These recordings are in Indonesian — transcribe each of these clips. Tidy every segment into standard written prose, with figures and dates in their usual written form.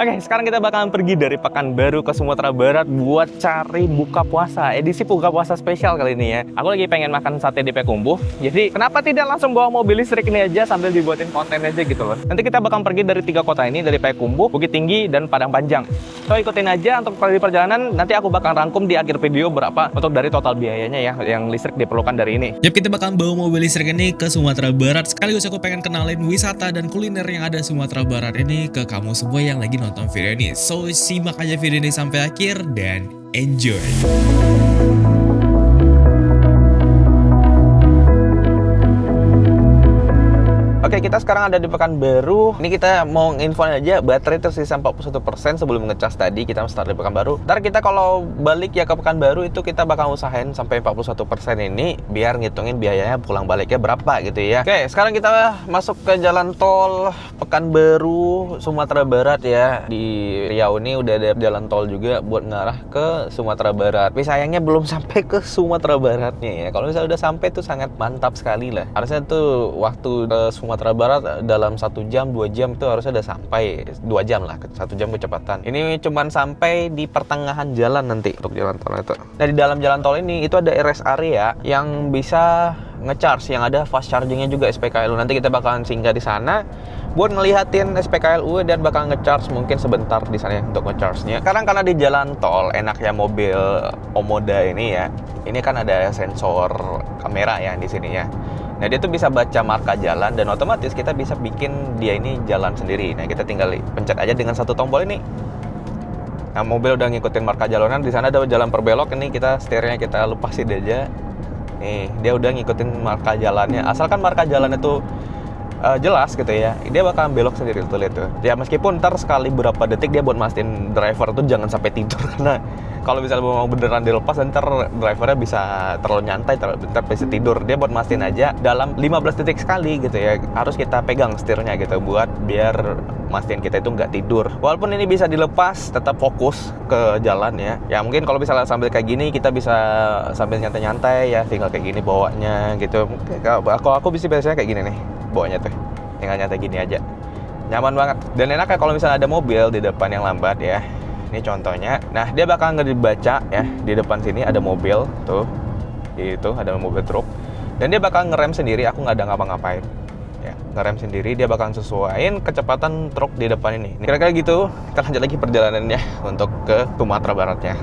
Oke, sekarang kita bakalan pergi dari Pekanbaru ke Sumatera Barat buat cari buka puasa. Edisi buka puasa spesial kali ini ya. Aku lagi pengen makan sate di Payakumbuh. Jadi, kenapa tidak langsung bawa mobil listrik ini aja sambil dibuatin konten aja gitu loh. Nanti kita bakal pergi dari 3 kota ini, dari Payakumbuh, Bukit Tinggi, dan Padang Panjang. So, ikutin aja untuk di perjalanan. Nanti aku bakal rangkum di akhir video berapa untuk dari total biayanya ya, yang listrik diperlukan dari ini. Yap, kita bakal bawa mobil listrik ini ke Sumatera Barat. Sekaligus aku pengen kenalin wisata dan kuliner yang ada Sumatera Barat ini ke kamu semua yang lagi nonton video ini. So, simak aja video ini sampai akhir dan enjoy. Oke, kita sekarang ada di Pekanbaru. Ini kita mau nginfoin aja, baterai tersisa 41% sebelum ngecas tadi. Kita start di Pekanbaru. Ntar kita kalau balik ya ke Pekanbaru itu kita bakal usahain sampai 41% ini biar ngitungin biayanya pulang baliknya berapa gitu ya. Oke, sekarang kita masuk ke jalan tol Pekanbaru Sumatera Barat ya. Di Riau ini udah ada jalan tol juga buat ngarah ke Sumatera Barat. Tapi sayangnya belum sampai ke Sumatera Baratnya ya. Kalau misalnya udah sampai tuh sangat mantap sekali lah. Harusnya tuh waktu ke Sumatera Barat dalam 1 jam 2 jam itu harusnya udah sampai 2 jam lah, 1 jam kecepatan. Ini cuman sampai di pertengahan jalan nanti untuk jalan tol itu. Nah, di dalam jalan tol ini itu ada rest area yang bisa ngecharge, yang ada fast chargingnya juga SPKLU. Nanti kita bakalan singgah di sana buat ngelihatin SPKLU dan bakal ngecharge mungkin sebentar di sana ya, untuk ngecharge-nya. Sekarang karena di jalan tol enaknya mobil Omoda ini ya, ini kan ada sensor kamera ya di sini ya. Nah, dia tuh bisa baca marka jalan dan otomatis kita bisa bikin dia ini jalan sendiri. Nah, kita tinggal pencet aja dengan satu tombol ini. Nah, mobil udah ngikutin marka jalanan. Di sana ada jalan perbelok, ini kita setirnya kita lepasin aja. Nih, dia udah ngikutin marka jalannya. Asalkan marka jalan itu jelas gitu ya, dia bakal belok sendiri tuh, lihat tuh. Ya meskipun ntar sekali berapa detik dia buat mastiin driver tuh jangan sampai tidur karena kalau misalnya mau beneran dilepas ntar drivernya bisa terlalu nyantai, ntar bisa tidur. Dia buat mastiin aja dalam 15 detik sekali gitu ya, harus kita pegang setirnya gitu buat biar mastiin kita itu nggak tidur. Walaupun ini bisa dilepas, tetap fokus ke jalan ya. Ya mungkin kalau misalnya sambil kayak gini kita bisa sambil nyantai-nyantai ya, tinggal kayak gini bawanya gitu. Aku bisa biasanya kayak gini nih bawanya tuh, tinggal nyantai gini aja, nyaman banget. Dan enaknya kalau misalnya ada mobil di depan yang lambat ya, ini contohnya. Nah, dia bakal nggak dibaca ya, di depan sini ada mobil tuh, itu ada mobil truk, dan dia bakal ngerem sendiri. Aku nggak ada ngapa-ngapain ya, ngerem sendiri. Dia bakal sesuaiin kecepatan truk di depan ini. Kira-kira gitu. Kita lanjut lagi perjalanannya untuk ke Sumatera Baratnya.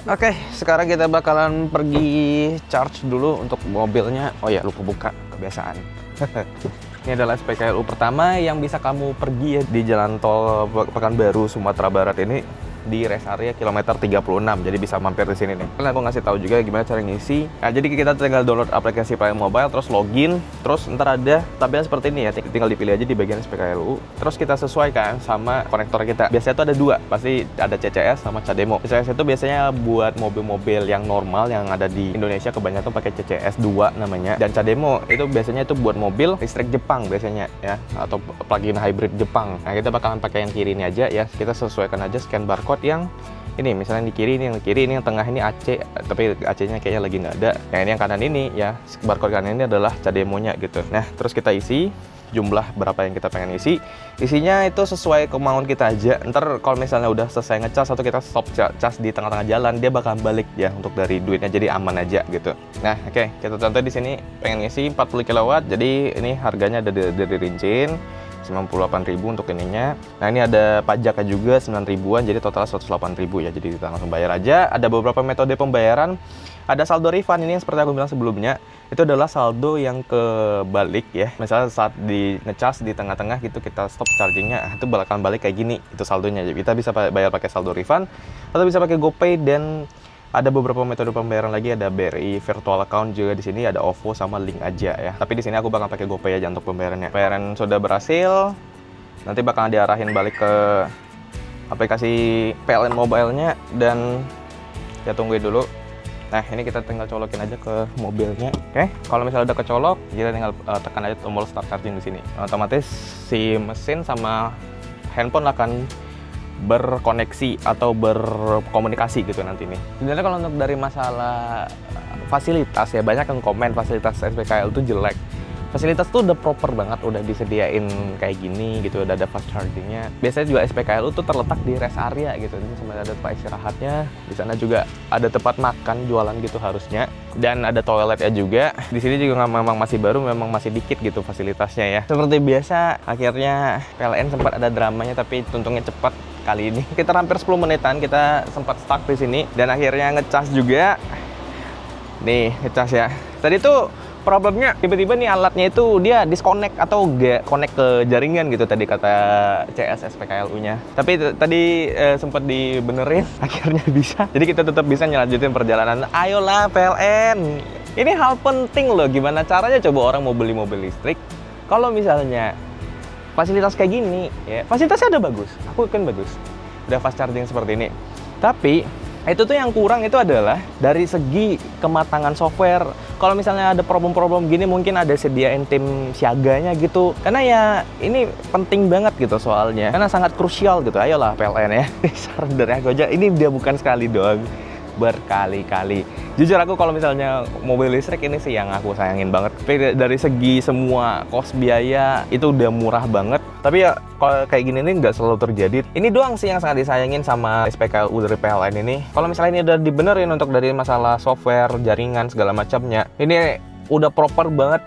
Oke, sekarang kita bakalan pergi charge dulu untuk mobilnya. Oh ya, lupa buka, kebiasaan. Ini adalah SPKLU pertama yang bisa kamu pergi ya di jalan tol Pekanbaru Sumatera Barat ini, di rest area kilometer 36. Jadi bisa mampir di sini nih. Aku ngasih tahu juga gimana cara ngisi. Nah, jadi kita tinggal download aplikasi Play Mobile, terus login, terus ntar ada tampilan seperti ini ya. Tinggal dipilih aja di bagian SPKLU. Terus kita sesuaikan sama konektor kita. Biasanya tuh ada 2, pasti ada CCS sama CHAdeMO. CCS itu biasanya buat mobil-mobil yang normal yang ada di Indonesia, kebanyakan pakai CCS 2 namanya. Dan CHAdeMO itu biasanya itu buat mobil listrik Jepang biasanya ya, atau plug-in hybrid Jepang. Nah, kita bakalan pakai yang kiri ini aja ya. Kita sesuaikan aja, scan barcode yang ini, misalnya di kiri, ini yang kiri, ini yang tengah ini AC, tapi AC-nya kayaknya lagi nggak ada. Nah, ini yang kanan ini ya, barcode kanan ini adalah CHAdeMO-nya gitu. Nah, terus kita isi jumlah berapa yang kita pengen isi. Isinya itu sesuai kemauan kita aja. Ntar kalau misalnya udah selesai ngecas atau kita stop cas di tengah-tengah jalan, dia bakal balik ya untuk dari duitnya, jadi aman aja gitu. Nah, oke, kita contoh di sini pengen ngisi 40 kW. Jadi ini harganya ada dari rincin 98.000 untuk ininya. Nah, ini ada pajaknya juga 9.000-an, jadi total 108.000 ya. Jadi kita langsung bayar aja. Ada beberapa metode pembayaran. Ada saldo refund, ini yang seperti aku bilang sebelumnya, itu adalah saldo yang kebalik ya. Misalnya saat di ngecas di tengah-tengah gitu kita stop chargingnya, itu bakalan balik kayak gini, itu saldonya. Jadi kita bisa bayar pakai saldo refund atau bisa pakai GoPay. Dan ada beberapa metode pembayaran lagi, ada BRI virtual account juga di sini, ada OVO sama link aja ya. Tapi di sini aku bakal pakai GoPay aja untuk pembayarannya. Pembayaran sudah berhasil, nanti bakal diarahin balik ke aplikasi PLN Mobile-nya dan ya tungguin dulu. Nah, ini kita tinggal colokin aja ke mobilnya. Oke, kalau misalnya udah kecolok, kita tinggal tekan aja tombol start charging di sini. Otomatis si mesin sama handphone akan berkoneksi atau berkomunikasi gitu nanti nih. Sebenarnya kalau untuk dari masalah fasilitas ya, banyak yang komen fasilitas SPKL itu jelek. Fasilitas tuh udah proper banget, udah disediain kayak gini gitu, udah ada fast chargingnya. Biasanya juga SPKLU tuh terletak di rest area gitu, ini sebenarnya ada tempat istirahatnya. Di sana juga ada tempat makan, jualan gitu harusnya, dan ada toiletnya juga. Di sini juga memang masih baru, memang masih dikit gitu fasilitasnya ya. Seperti biasa, akhirnya PLN sempat ada dramanya, tapi untungnya cepat kali ini. Kita hampir 10 menitan kita sempat stuck di sini, dan akhirnya ngecas juga. Nih ngecas ya. Tadi tuh problemnya tiba-tiba nih alatnya itu dia disconnect atau gak connect ke jaringan gitu tadi kata CS SPKLU-nya. Tapi tadi sempat dibenerin akhirnya bisa. Jadi kita tetap bisa nyelanjutin perjalanan. Ayolah PLN. Ini hal penting loh, gimana caranya coba orang mau beli mobil listrik kalau misalnya fasilitas kayak gini ya. Fasilitasnya ada bagus. Aku kan bagus. Udah fast charging seperti ini. Tapi itu tuh yang kurang itu adalah dari segi kematangan software. Kalau misalnya ada problem-problem gini mungkin ada sediain tim siaganya gitu. Karena ya ini penting banget gitu soalnya. Karena sangat krusial gitu. Ayolah PLN ya. Saran dari aku aja, ini dia bukan sekali doang, berkali-kali. Jujur aku kalau misalnya mobil listrik ini sih yang aku sayangin banget. Tapi dari segi semua cost biaya itu udah murah banget. Tapi ya kalau kayak gini nih nggak selalu terjadi. Ini doang sih yang sangat disayangin sama SPKLU dari PLN ini. Kalau misalnya ini udah dibenerin untuk dari masalah software, jaringan segala macamnya, ini udah proper banget.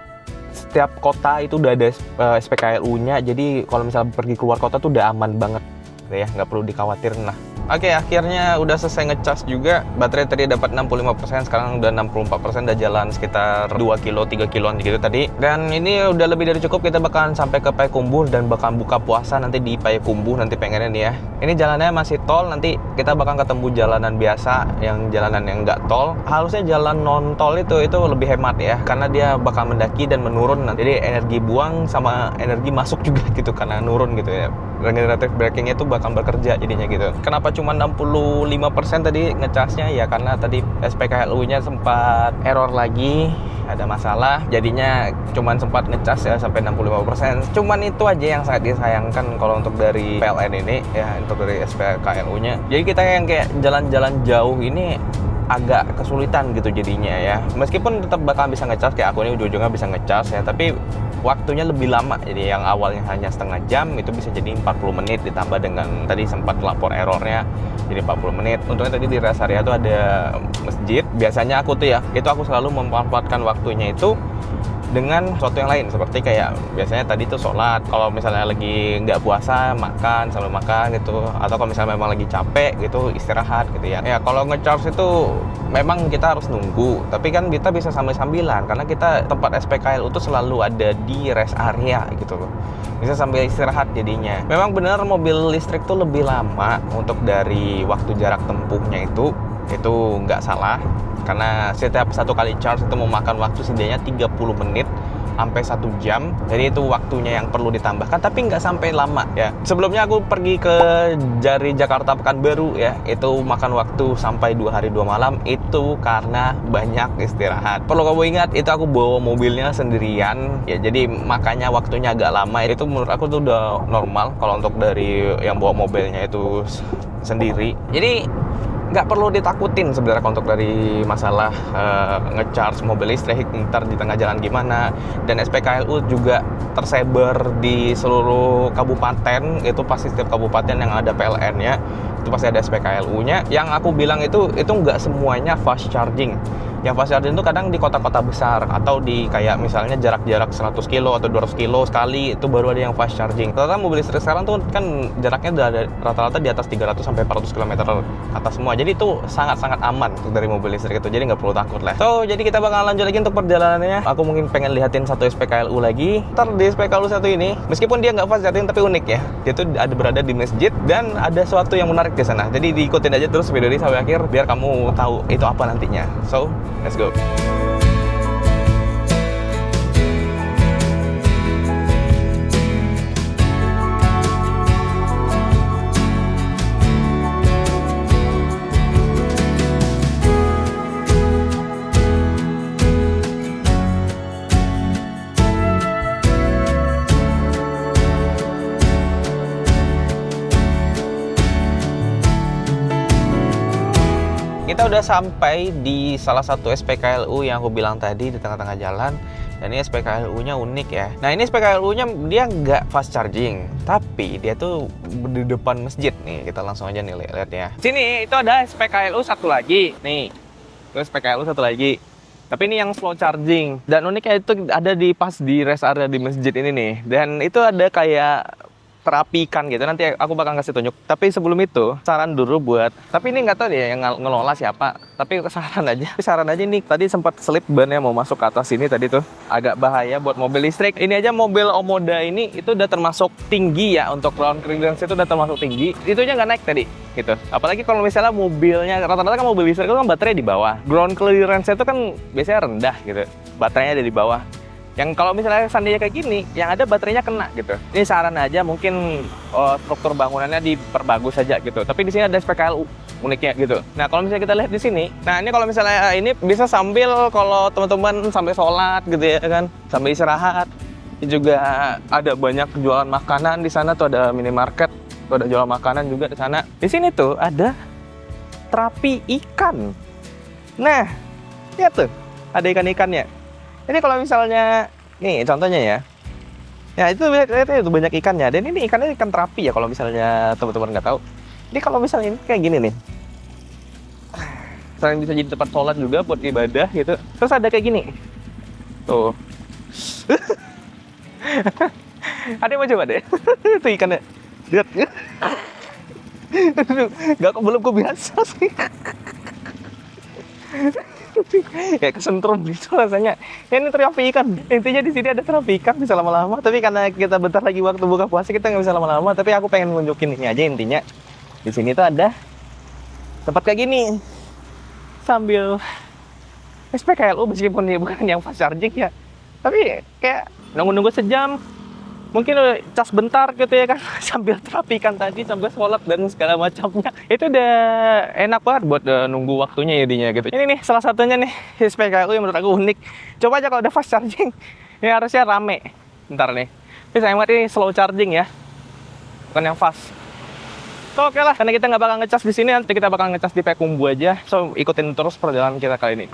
Setiap kota itu udah ada SPKLU-nya. Jadi kalau misalnya pergi keluar kota tuh udah aman banget. Ya nggak perlu dikhawatirin lah. Oke, akhirnya udah selesai ngecas juga. Baterai tadi dapat 65%, sekarang udah 64%, udah jalan sekitar 2 kilo, 3 kiloan gitu tadi. Dan ini udah lebih dari cukup, kita bakalan sampai ke Payakumbuh dan bakal buka puasa nanti di Payakumbuh nanti pengennya nih ya. Ini jalannya masih tol, nanti kita bakal ketemu jalanan biasa, yang jalanan yang nggak tol. Harusnya jalan non tol itu lebih hemat ya, karena dia bakal mendaki dan menurun nanti. Jadi energi buang sama energi masuk juga gitu, karena nurun gitu ya. Regenerative braking-nya itu bakal bekerja jadinya gitu. Kenapa cuma 65% tadi ngecasnya? Ya karena tadi SPKLU-nya sempat error lagi, ada masalah, jadinya cuman sempat ngecas ya sampai 65%. Cuman itu aja yang sangat disayangkan kalau untuk dari PLN ini ya, untuk dari SPKLU-nya. Jadi kita yang kayak jalan-jalan jauh ini agak kesulitan gitu jadinya ya. Meskipun tetap bakal bisa ngecas, kayak aku ini ujung-ujungnya bisa ngecas ya, tapi waktunya lebih lama. Jadi yang awalnya hanya setengah jam itu bisa jadi 40 menit ditambah dengan tadi sempat lapor errornya jadi 40 menit. Untungnya tadi di rest area itu ada masjid. Biasanya aku tuh ya, itu aku selalu memanfaatkan waktunya itu dengan sesuatu yang lain, seperti kayak biasanya tadi tuh sholat. Kalau misalnya lagi nggak puasa, makan sambil makan gitu, atau kalau misalnya memang lagi capek gitu, istirahat gitu ya. Ya kalau ngecharge itu memang kita harus nunggu, tapi kan kita bisa sambil-sambilan karena kita tempat SPKLU itu selalu ada di rest area gitu loh, bisa sambil istirahat jadinya. Memang benar mobil listrik tuh lebih lama untuk dari waktu jarak tempuhnya itu nggak salah. Karena setiap satu kali charge itu memakan waktu setidaknya 30 menit sampai 1 jam. Jadi itu waktunya yang perlu ditambahkan, tapi nggak sampai lama ya. Sebelumnya aku pergi ke dari Jakarta Pekanbaru ya, itu makan waktu sampai 2 hari 2 malam. Itu karena banyak istirahat. Perlu kamu ingat, itu aku bawa mobilnya sendirian ya, jadi makanya waktunya agak lama. Itu menurut aku tuh udah normal kalau untuk dari yang bawa mobilnya itu sendiri. Jadi nggak perlu ditakutin sebenarnya untuk dari masalah ngecharge mobil listrik ntar di tengah jalan gimana. Dan SPKLU juga tersebar di seluruh kabupaten, itu pasti setiap kabupaten yang ada PLN-nya itu pasti ada SPKLU-nya. Yang aku bilang itu nggak semuanya fast charging. Yang fast charging itu kadang di kota-kota besar atau di kayak misalnya jarak-jarak 100 kilo atau 200 kilo sekali itu baru ada yang fast charging. Ternyata mobil listrik sekarang tuh kan jaraknya udah ada rata-rata di atas 300 sampai 400 km atas semua. Jadi itu sangat-sangat aman untuk dari mobil listrik itu. Jadi nggak perlu takut lah. So, jadi kita bakal lanjut lagi untuk perjalanannya. Aku mungkin pengen lihatin satu SPKLU lagi. Ntar di SPKLU satu ini, meskipun dia nggak fast charging tapi unik ya. Dia tuh ada berada di masjid dan ada sesuatu yang menarik di sana. Jadi diikutin aja terus video ini sampai akhir biar kamu tahu itu apa nantinya. So, let's go. kita udah sampai di salah satu SPKLU yang aku bilang tadi di tengah-tengah jalan. Dan ini SPKLU-nya unik ya. Nah ini SPKLU-nya dia nggak fast charging, tapi dia tuh di depan masjid nih. Kita langsung aja nih lihat ya. Sini itu ada SPKLU satu lagi nih. Terus SPKLU satu lagi. Tapi ini yang slow charging. Dan uniknya itu ada di pas di rest area di masjid ini nih. Dan itu ada kayak terapi ikan gitu, nanti aku bakal kasih tunjuk. Tapi sebelum itu, saran dulu buat, tapi ini nggak tahu deh yang ngelola siapa, tapi saran aja nih, tadi sempat slip bannya mau masuk ke atas sini tadi tuh, agak bahaya buat mobil listrik. Ini aja mobil Omoda ini, itu udah termasuk tinggi ya, untuk ground clearance itu udah termasuk tinggi, itu aja nggak naik tadi, gitu. Apalagi kalau misalnya mobilnya, rata-rata kan mobil listrik itu kan baterai di bawah, ground clearance itu kan biasanya rendah gitu, baterainya ada di bawah. Yang kalau misalnya seandainya kayak gini, yang ada baterainya kena gitu. Ini saran aja, mungkin struktur bangunannya diperbagus saja gitu. Tapi di sini ada SPKLU uniknya gitu. Nah kalau misalnya kita lihat di sini, nah ini kalau misalnya ini bisa sambil kalau teman-teman sambil sholat gitu ya kan, sambil istirahat. Ini juga ada banyak jualan makanan di sana tuh, ada minimarket, tuh ada jualan makanan juga di sana. Di sini tuh ada terapi ikan. Nah, lihat tuh, ada ikan-ikannya. Ini kalau misalnya, nih contohnya ya, ya itu banyak ikannya. Dan ini ikannya ikan terapi ya kalau misalnya teman-teman nggak tahu. Ini kalau misalnya ini kayak gini nih, selain bisa jadi tempat sholat juga buat ibadah gitu. Terus ada kayak gini, tuh. Ada yang mau coba deh, itu ikannya. Lihat, nggak belum kebiasa sih. Kayak kesentrum gitu rasanya. Ya, ini terapi ikan. Intinya di sini ada terapi ikan, bisa lama-lama. Tapi karena kita bentar lagi waktu buka puasa, kita nggak bisa lama-lama. Tapi aku pengen nunjukin ini aja intinya. Di sini tuh ada tempat kayak gini. Sambil SPKLU meskipun dia bukan yang fast charging ya. Tapi kayak nunggu-nunggu sejam. Mungkin cas bentar gitu ya kan, sambil terapi ikan tadi, sambil sholat dan segala macamnya. Itu udah enak banget buat nunggu waktunya jadinya gitu. Ini nih salah satunya nih SPKLU yang menurut aku unik. Coba aja kalau udah fast charging, ini harusnya rame. Bentar nih. Tapi sayang banget ini slow charging ya, bukan yang fast. So, oke lah, karena kita nggak bakal ngecas di sini, nanti kita bakal ngecas di Payakumbuh aja. So ikutin terus perjalanan kita kali ini.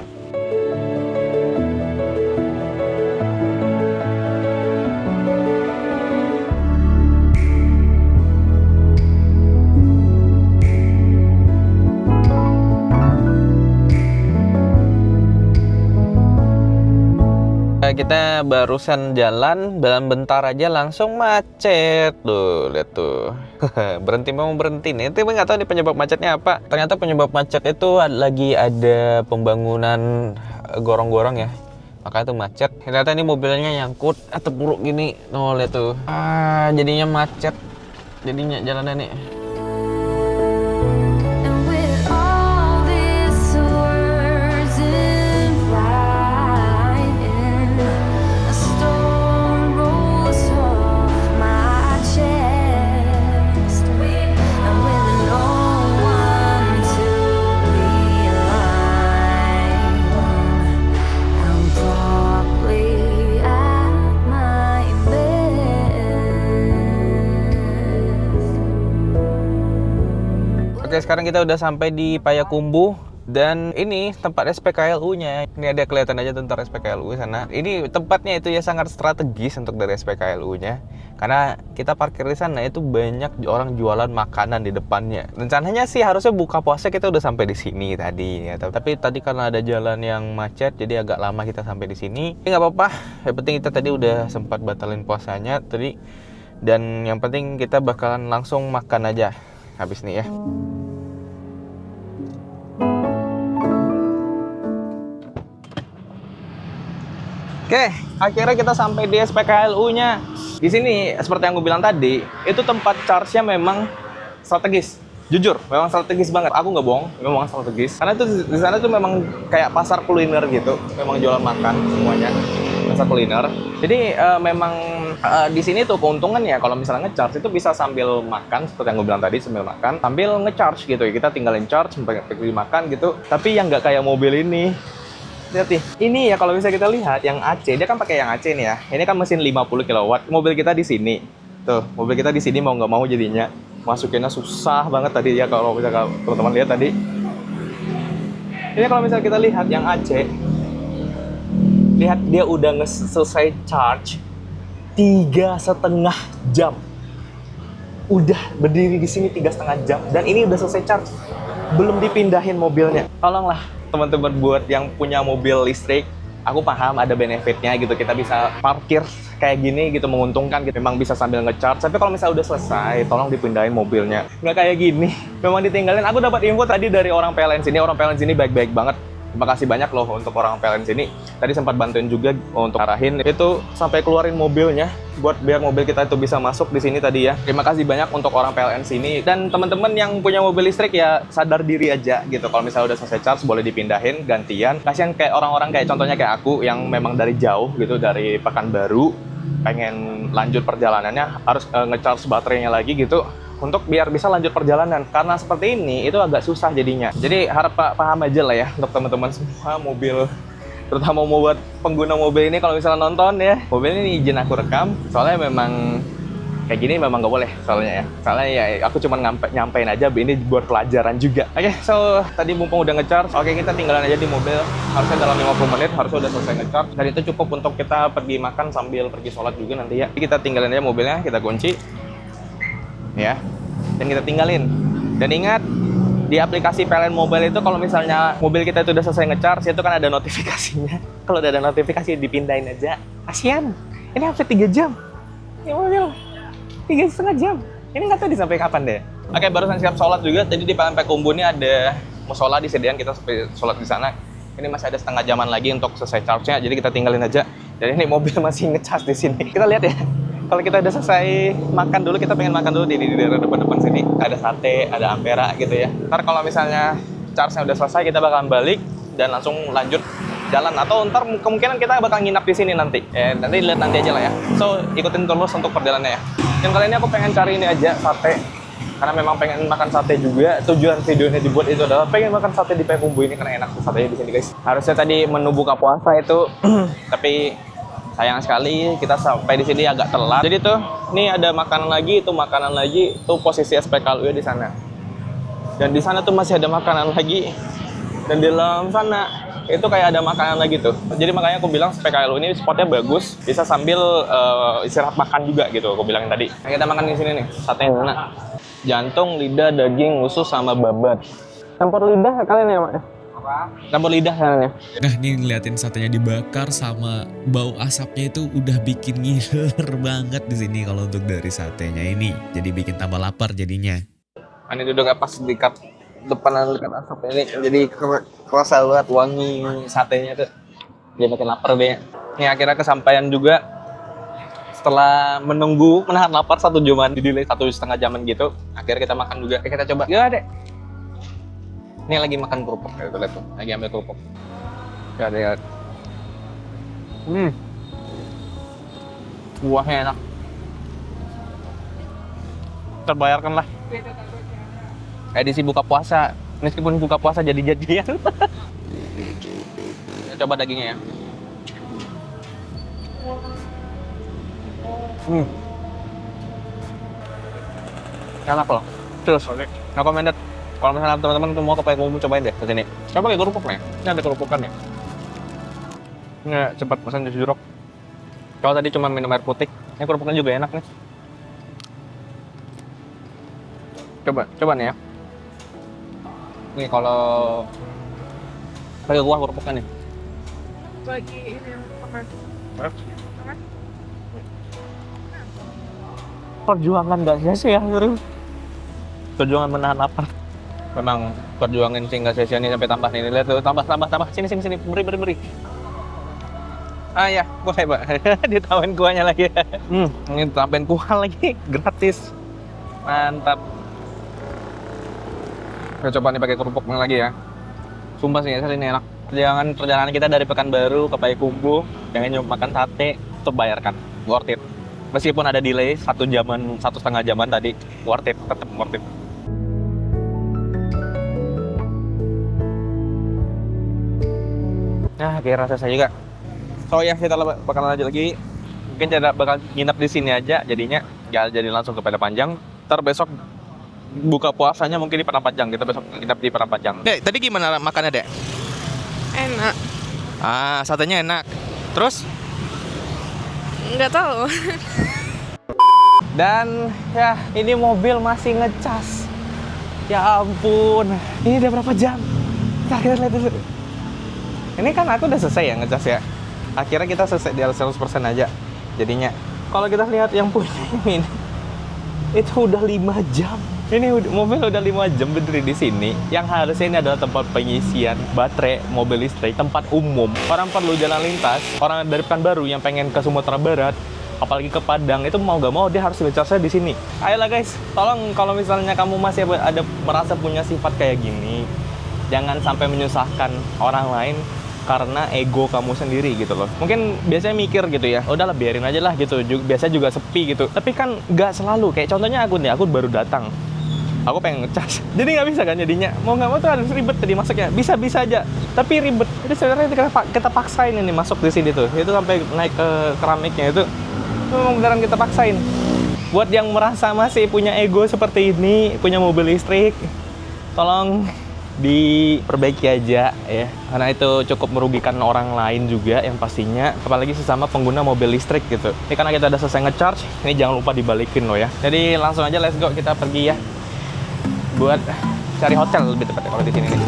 Kita barusan jalan bentar aja langsung macet tuh, lihat tuh. Berhenti mau berhenti nih, tapi nggak tahu nih penyebab macetnya apa. Ternyata penyebab macet itu lagi ada pembangunan gorong-gorong ya, makanya tuh macet. Ternyata ini mobilnya nyangkut atau buruk gini, no lihat tuh. Jadinya macet, jadinya jalannya nih. Oke, sekarang kita udah sampai di Payakumbuh dan ini tempat SPKLU-nya. Ini ada kelihatan aja tentara SPKLU sana. Ini tempatnya itu ya sangat strategis untuk dari SPKLU-nya. Karena kita parkir di sana itu banyak orang jualan makanan di depannya. Rencananya sih harusnya buka puasa kita udah sampai di sini tadi ya. Tapi tadi karena ada jalan yang macet jadi agak lama kita sampai di sini. Tapi nggak apa-apa. Yang penting kita tadi udah sempat batalin puasanya tadi. Dan yang penting kita bakalan langsung makan aja habis nih ya. Oke, akhirnya kita sampai di SPKLU-nya. Di sini, seperti yang gue bilang tadi, itu tempat charge-nya memang strategis. Jujur, memang strategis banget. Aku nggak bohong, memang strategis. Karena itu di sana tuh memang kayak pasar kuliner gitu, memang jualan makan semuanya, pasar kuliner. Jadi memang di sini tuh keuntungannya kalau misalnya nge-charge itu bisa sambil makan, seperti yang gue bilang tadi, sambil makan, sambil nge-charge gitu. Kita tinggalin charge, sampai makan gitu. Tapi yang nggak kayak mobil ini. Lihat nih, ini ya kalau bisa kita lihat yang AC, dia kan pakai yang AC nih ya. Ini kan mesin 50 kW. Mobil kita di sini. Tuh, mobil kita di sini mau nggak mau jadinya. Masukinnya susah banget tadi ya kalau bisa teman-teman lihat tadi. Ini kalau misalnya kita lihat yang Aceh, lihat dia udah selesai charge 3,5 jam. Udah berdiri di sini 3,5 jam dan ini udah selesai charge. Belum dipindahin mobilnya. Tolonglah teman-teman buat yang punya mobil listrik. Aku paham ada benefitnya gitu. Kita bisa parkir kayak gini gitu, menguntungkan gitu. Memang bisa sambil ngecharge. Tapi kalau misalnya udah selesai, tolong dipindahin mobilnya. Nggak kayak gini. Memang ditinggalin. Aku dapat info tadi dari orang PLN sini. Orang PLN sini baik-baik banget. Terima kasih banyak loh untuk orang PLN sini. Tadi sempat bantuin juga untuk arahin itu sampai keluarin mobilnya buat biar mobil kita itu bisa masuk di sini tadi ya. Terima kasih banyak untuk orang PLN sini dan teman-teman yang punya mobil listrik ya sadar diri aja gitu. Kalau misalnya udah selesai charge boleh dipindahin gantian. Kasihan kayak orang-orang kayak contohnya kayak aku yang memang dari jauh gitu dari Pekanbaru pengen lanjut perjalanannya harus ngecharge baterainya lagi gitu. Untuk biar bisa lanjut perjalanan karena seperti ini itu agak susah jadinya. Jadi harap paham aja lah ya untuk teman-teman semua mobil, terutama mau buat pengguna mobil ini kalau misalnya nonton ya, mobil ini izin aku rekam soalnya memang kayak gini memang nggak boleh soalnya ya aku cuma nyampein aja ini buat pelajaran juga. Oke, so tadi mumpung udah ngecharge, oke kita tinggalan aja di mobil, harusnya dalam 50 menit harusnya udah selesai ngecharge dan itu cukup untuk kita pergi makan sambil pergi sholat juga nanti ya. Jadi kita tinggalin aja mobilnya, kita kunci ya, dan kita tinggalin. Dan ingat, di aplikasi PLN Mobile itu kalau misalnya mobil kita itu udah selesai ngecharge, itu kan ada notifikasinya. Kalau udah ada notifikasi dipindahin aja. Kasian, ini hampir 3 jam. Ini mobil 3,5 jam. Ini nggak tahu sampai kapan deh. Oke, barusan siap sholat juga. Tadi di PLN Payakumbuh ini ada musola disediakan, kita sampai sholat di sana. Ini masih ada setengah jaman lagi untuk selesai charge-nya, jadi kita tinggalin aja. Jadi ini mobil masih ngecas di sini. Kita lihat ya. Kalau kita udah selesai makan dulu, kita pengen makan dulu di daerah depan-depan sini. Ada sate, ada ampera gitu ya. Ntar kalau misalnya charge-nya udah selesai, kita bakalan balik dan langsung lanjut jalan. Atau ntar kemungkinan kita bakal nginap di sini nanti. Nanti lihat nanti aja lah ya. So, ikutin terus untuk perjalanannya ya. Dan kali ini aku pengen cari ini aja, sate. Karena memang pengen makan sate juga. Tujuan videonya dibuat itu adalah pengen makan sate di Payakumbuh ini karena enak satenya di sini guys. Harusnya tadi menu buka puasa itu, tapi sayang sekali kita sampai di sini agak telat. Jadi tuh, ini ada makanan lagi, itu makanan lagi, tuh posisi SPKLU di sana. Dan di sana tuh masih ada makanan lagi. Dan di dalam sana itu kayak ada makanan lagi tuh. Jadi makanya aku bilang SPKLU ini spotnya bagus, bisa sambil istirahat makan juga gitu. Aku bilangin tadi. Nah, kita makan di sini nih, sate yang mana? Jantung, lidah, daging, usus sama babat. Campur lidah kalian ya, Mak? Campur lidah kanannya. Nah, ini ngeliatin satenya dibakar sama bau asapnya itu udah bikin ngiler banget di sini kalau untuk dari satenya ini. Jadi bikin tambah lapar jadinya. Ini udah nggak pas dekat depan asap ini, jadi kerasa banget wangi satenya tuh. Dia makin lapar be. Ini akhirnya kesampaian juga. Setelah menunggu menahan lapar 1 jaman, di delay 1,5 jaman gitu, akhirnya kita makan juga. Oke, kita coba. Gak ada. Ini lagi makan kerupuk, lihat tuh, lagi ambil kerupuk. Ya, lihat. Buahnya enak. Terbayarkan lah. Edisi buka puasa, meskipun buka puasa jadi-jadian. Coba dagingnya ya. Enak loh. Terus, recommended. Kalau misalnya teman-teman mau ke Payakumbuh, cobain deh ke sini. Coba pakai kerupuk nih. Ini ada kerupukan ya. Ini cepat pesan jus jeruk. Kalau tadi cuma minum air putih, ini kerupuknya juga enak nih. Coba nih ya. Ini kalau pakai kuah kerupuknya nih. Bagi ini yang makan. Perjuangan gak sia-sia, terus. Perjuangan menahan lapar. Memang perjuangan sih nggak sia-sia nih sampai tambah nih. Lihat tuh, tambah. Sini. Beri. Ah ya, boleh Pak. Ditawain kuahnya lagi. Ini tambahin kuah lagi, gratis. Mantap. Kita coba nih pakai kerupuknya lagi ya. Sumpah sih, ini enak. Perjalanan kita dari Pekanbaru ke Payakumbuh, jangan cuma makan sate, terbayarkan. Worth it. Meskipun ada delay 1,5 jaman tadi, worth it, tetap worth it. Nah, kayak rasa saya juga. So ya, kita bakalan lanjut lagi. Mungkin kita bakal nginep di sini aja, jadinya nggak jadi langsung ke Padang Panjang. Ntar besok buka puasanya mungkin di Padang Panjang. Kita besok nginep di Padang Panjang. Dek, tadi gimana makannya, Dek? Enak. Ah, satenya enak. Terus? Nggak tahu. Dan ya, ini mobil masih ngecas. Ya ampun. Ini udah berapa jam? Kita lihat dulu. Ini kan aku udah selesai ya ngecas ya. Akhirnya kita selesai di 100% aja. Jadinya kalau kita lihat yang punya ini itu udah 5 jam. Ini mobil udah 5 jam berdiri di sini. Yang harusnya ini adalah tempat pengisian baterai mobil listrik, tempat umum. Orang perlu jalan lintas, orang dari Pekanbaru yang pengen ke Sumatera Barat, apalagi ke Padang, itu mau gak mau dia harus ngecasnya di sini. Ayolah guys, tolong kalau misalnya kamu masih ada merasa punya sifat kayak gini, jangan sampai menyusahkan orang lain karena ego kamu sendiri gitu loh. Mungkin biasanya mikir gitu ya, udahlah biarin aja lah gitu. Biasa juga sepi gitu. Tapi kan nggak selalu. Kayak contohnya aku nih, aku baru datang. Aku pengen ngecas. Jadi nggak bisa kan jadinya. Mau nggak mau tuh harus ribet tadi masuknya. Bisa aja. Tapi ribet. Jadi sebenarnya kita paksain ini masuk di sini tuh. Itu sampai naik ke keramiknya itu beneran kita paksain. Buat yang merasa masih punya ego seperti ini, punya mobil listrik, tolong diperbaiki aja ya, karena itu cukup merugikan orang lain juga yang pastinya, apalagi sesama pengguna mobil listrik gitu. Ini karena kita udah selesai ngecharge, ini jangan lupa dibalikin loh ya. Jadi langsung aja let's go, kita pergi ya buat cari hotel lebih tepatnya kalau di sini nih.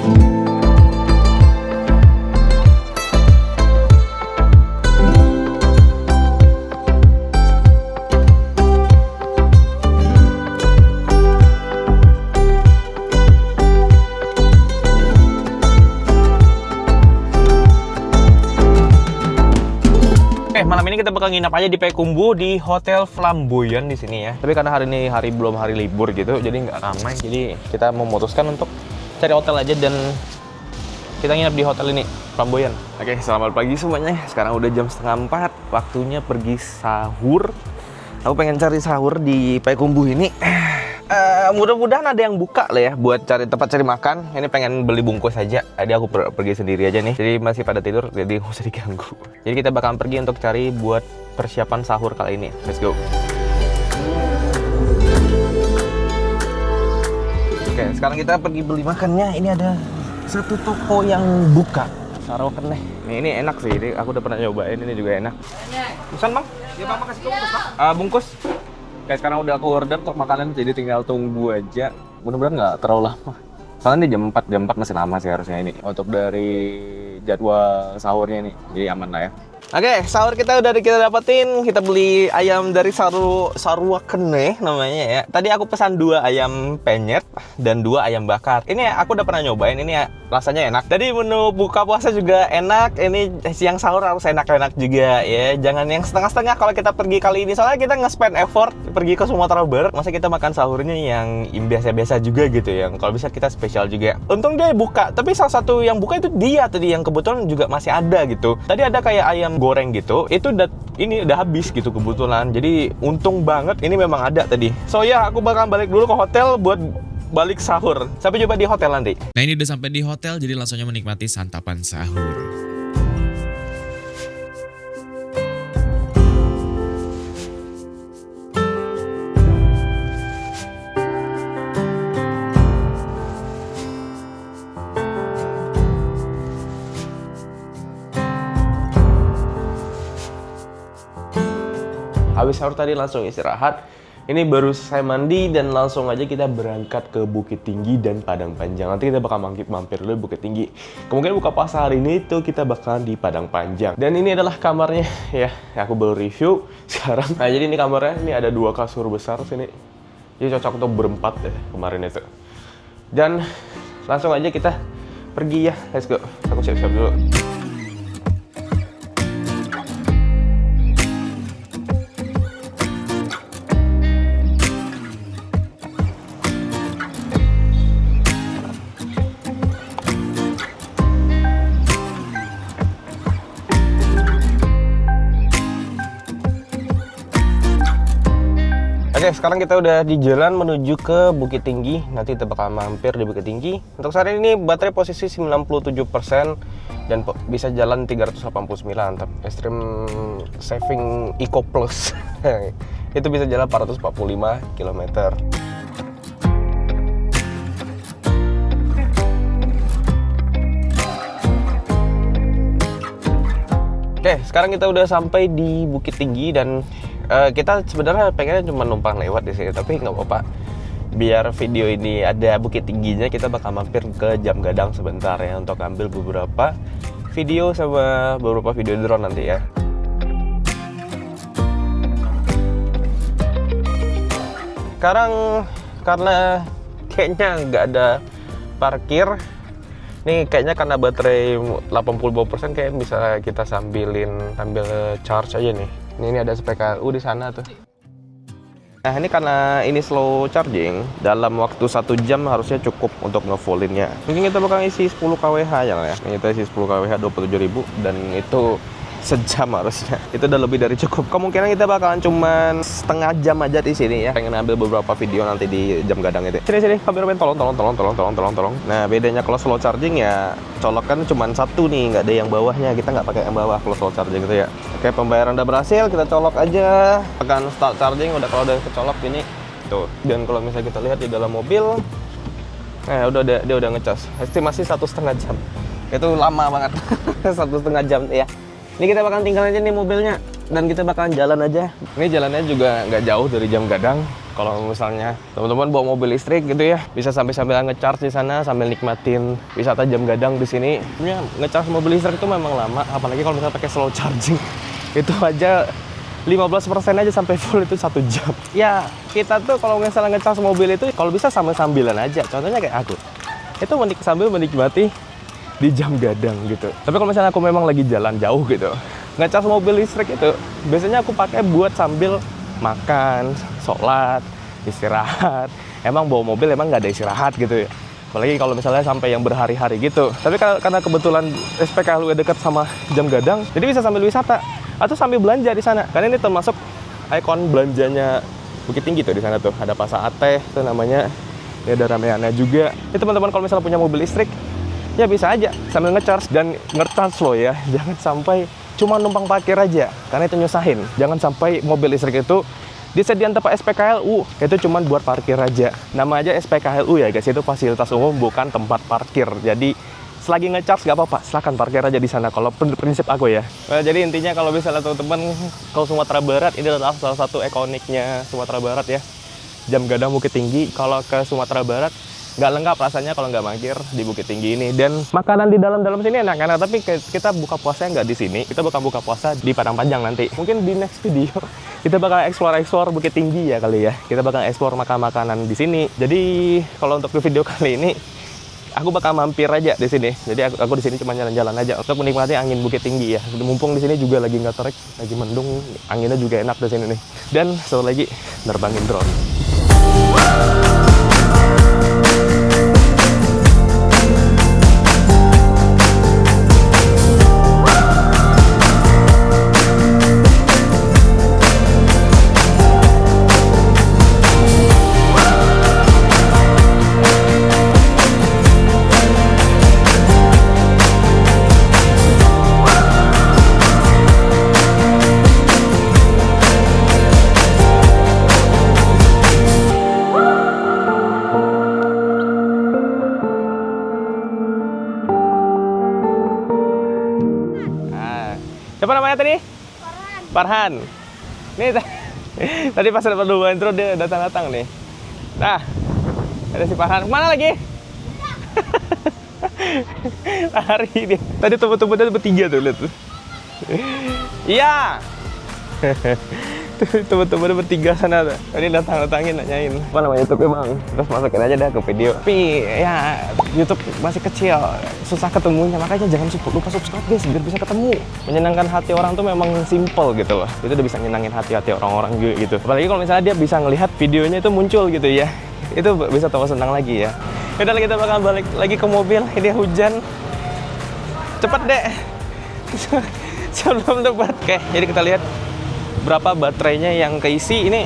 Malam ini kita bakal nginap aja di Payakumbuh di Hotel Flamboyan di sini ya. Tapi karena hari ini belum hari libur gitu, jadi nggak ramai. Jadi kita memutuskan untuk cari hotel aja dan kita nginap di hotel ini, Flamboyan. Oke, selamat pagi semuanya. Sekarang udah jam 3:30, waktunya pergi sahur. Aku pengen cari sahur di Payakumbuh ini. Mudah-mudahan ada yang buka lah ya buat cari tempat cari makan. Ini pengen beli bungkus aja. Tadi aku pergi sendiri aja nih. Jadi masih pada tidur, jadi nggak usah diganggu. Jadi kita bakalan pergi untuk cari buat persiapan sahur kali ini. Let's go. Oke, sekarang kita pergi beli makannya. Ini ada satu toko yang buka. Sarokan nih. Ini enak sih. Ini aku udah pernah nyobain. Ini juga enak. Pesan bang? Ya bang, makasih bungkus bang. Bungkus. Kayak sekarang udah aku order untuk makanan, jadi tinggal tunggu aja. Mudah-mudahan nggak terlalu lama. Soalnya ini jam 4 masih lama sih harusnya ini. Untuk dari jadwal sahurnya ini, jadi aman lah ya. Oke, sahur kita udah kita dapetin. Kita beli ayam dari Saruakene namanya ya. Tadi aku pesan 2 ayam penyet dan 2 ayam bakar. Ini aku udah pernah nyobain, ini ya, rasanya enak. Jadi menu buka puasa juga enak. Ini siang sahur harus enak-enak juga ya. Jangan yang setengah-setengah kalau kita pergi kali ini. Soalnya kita nge-spend effort pergi ke Sumatera Barat. Masa kita makan sahurnya yang biasa-biasa juga gitu ya. Kalau bisa kita spesial juga. Untung dia buka, tapi salah satu yang buka itu dia tadi yang kebetulan juga masih ada gitu. Tadi ada kayak ayam goreng gitu, itu udah habis gitu kebetulan. Jadi untung banget ini memang ada tadi. So ya, aku bakal balik dulu ke hotel buat balik sahur. Sampai jumpa di hotel nanti. Nah ini udah sampai di hotel, jadi langsungnya menikmati santapan sahur. Habis sahur tadi langsung istirahat. Ini baru selesai mandi dan langsung aja kita berangkat ke Bukit Tinggi dan Padang Panjang. Nanti kita bakal mampir dulu Bukit Tinggi. Kemungkinan buka puasa hari ini tuh kita bakalan di Padang Panjang. Dan ini adalah kamarnya ya. Aku baru review sekarang. Nah, jadi ini kamarnya, ini ada 2 kasur besar sini. Jadi cocok untuk berempat ya kemarin itu. Dan langsung aja kita pergi ya. Let's go. Aku siap-siap dulu. Oke, sekarang kita udah di jalan menuju ke Bukit Tinggi. Nanti kita bakal mampir di Bukit Tinggi. Untuk saat ini baterai posisi 97% dan bisa jalan 389. Tapi Extreme Saving Eco Plus itu bisa jalan 445 km. Oke, sekarang kita udah sampai di Bukit Tinggi dan kita sebenarnya pengennya cuma numpang lewat di sini, tapi nggak apa-apa. Biar video ini ada Bukit Tingginya, kita bakal mampir ke Jam Gadang sebentar ya untuk ambil beberapa video sama beberapa video drone nanti ya. Sekarang karena kayaknya nggak ada parkir. Nih kayaknya karena baterai 85% kayak bisa kita sambil charge aja nih. Ini ada SPKLU di sana tuh. Nah ini karena ini slow charging, dalam waktu 1 jam harusnya cukup untuk ngefullinnya. Mungkin kita bakal isi 10 kWh ya lah ya. Ini kita isi 10 kWh 27.000 dan itu sejam harusnya. Itu udah lebih dari cukup. Kemungkinan kita bakalan cuman setengah jam aja di sini ya. Pengen ambil beberapa video nanti di Jam Gadang itu. Sini kameramen tolong. Nah, bedanya kalau slow charging ya colokan cuman satu nih, nggak ada yang bawahnya. Kita nggak pakai yang bawah kalau slow charging gitu ya. Oke, pembayaran udah berhasil, kita colok aja. Tekan start charging udah, kalau udah kecolok gini tuh. Dan kalau misalnya kita lihat di dalam mobil, nah dia udah ngecas. Estimasi 1,5 jam. Itu lama banget. 1,5 jam ya. Ini kita bakalan tinggal aja nih mobilnya dan kita bakalan jalan aja. Ini jalannya juga nggak jauh dari Jam Gadang. Kalau misalnya teman-teman bawa mobil listrik gitu ya, bisa sambil nge-charge di sana sambil nikmatin wisata Jam Gadang di sini. Sebenarnya nge-charge mobil listrik itu memang lama, apalagi kalau misalnya pakai slow charging. Itu aja 15% aja sampai full itu 1 jam. Ya, kita tuh kalau misalnya nge-charge mobil itu kalau bisa sambil-sambilan aja. Contohnya kayak aku. Itu sambil menikmati di Jam Gadang gitu. Tapi kalau misalnya aku memang lagi jalan jauh gitu, ngecas mobil listrik itu biasanya aku pakai buat sambil makan, sholat, istirahat. Emang bawa mobil emang nggak ada istirahat gitu ya. Apalagi kalau misalnya sampai yang berhari-hari gitu. Tapi karena kebetulan SPKLU dekat sama Jam Gadang, jadi bisa sambil wisata atau sambil belanja di sana. Karena ini termasuk ikon belanjanya Bukit Tinggi tuh di sana tuh. Ada Pasar Ateh itu namanya. Ini ada rameannya juga. Itu teman-teman kalau misalnya punya mobil listrik, ya bisa aja sambil ngecharge dan nge-charge loh ya. Jangan sampai cuma numpang parkir aja, karena itu nyusahin. Jangan sampai mobil listrik itu disediakan tempat SPKLU, itu cuma buat parkir aja. Nama aja SPKLU ya guys, itu fasilitas umum bukan tempat parkir. Jadi selagi ngecharge nggak apa-apa, silahkan parkir aja di sana kalau prinsip aku ya. Nah, jadi intinya kalau misalnya teman-teman ke Sumatera Barat, ini adalah salah satu ikoniknya Sumatera Barat ya. Jam Gadang Bukit Tinggi. Kalau ke Sumatera Barat nggak lengkap rasanya kalau nggak mampir di Bukit Tinggi ini. Dan makanan di dalam sini enak-enak, tapi kita buka puasanya nggak di sini. Kita bakal buka puasa di Padang Panjang nanti. Mungkin di next video kita bakal explore Bukit Tinggi ya kali ya. Kita bakal explore makanan di sini. Jadi kalau untuk video kali ini aku bakal mampir aja di sini. Jadi aku di sini cuma jalan-jalan aja untuk menikmati angin Bukit Tinggi ya. Mumpung di sini juga lagi nggak terik, lagi mendung, anginnya juga enak di sini nih. Dan satu lagi nerbangin drone. Siapa namanya tadi? Farhan. Nih tadi pas ada perlombaan intro dia datang nih. Nah, ada si Farhan. Kemana lagi? Lari dia. Tadi teman-temannya bertiga tuh, lihat tuh. Iya. Teman-teman bertiga sana tuh. Tadi datangin nanyain apa nama YouTube-nya bang, terus masukin aja dah ke video. Tapi ya YouTube masih kecil, susah ketemunya, makanya jangan lupa subscribe guys biar bisa ketemu. Menyenangkan hati orang tuh memang simple gitu loh. Itu udah bisa nyenangin hati orang-orang juga gitu. Apalagi kalau misalnya dia bisa ngelihat videonya itu muncul gitu ya, itu bisa tambah senang lagi ya. Udah kita bakal balik lagi ke mobil. Ini hujan. Cepet deh. Sebelum tepat. Oke, jadi kita lihat berapa baterainya yang keisi ini.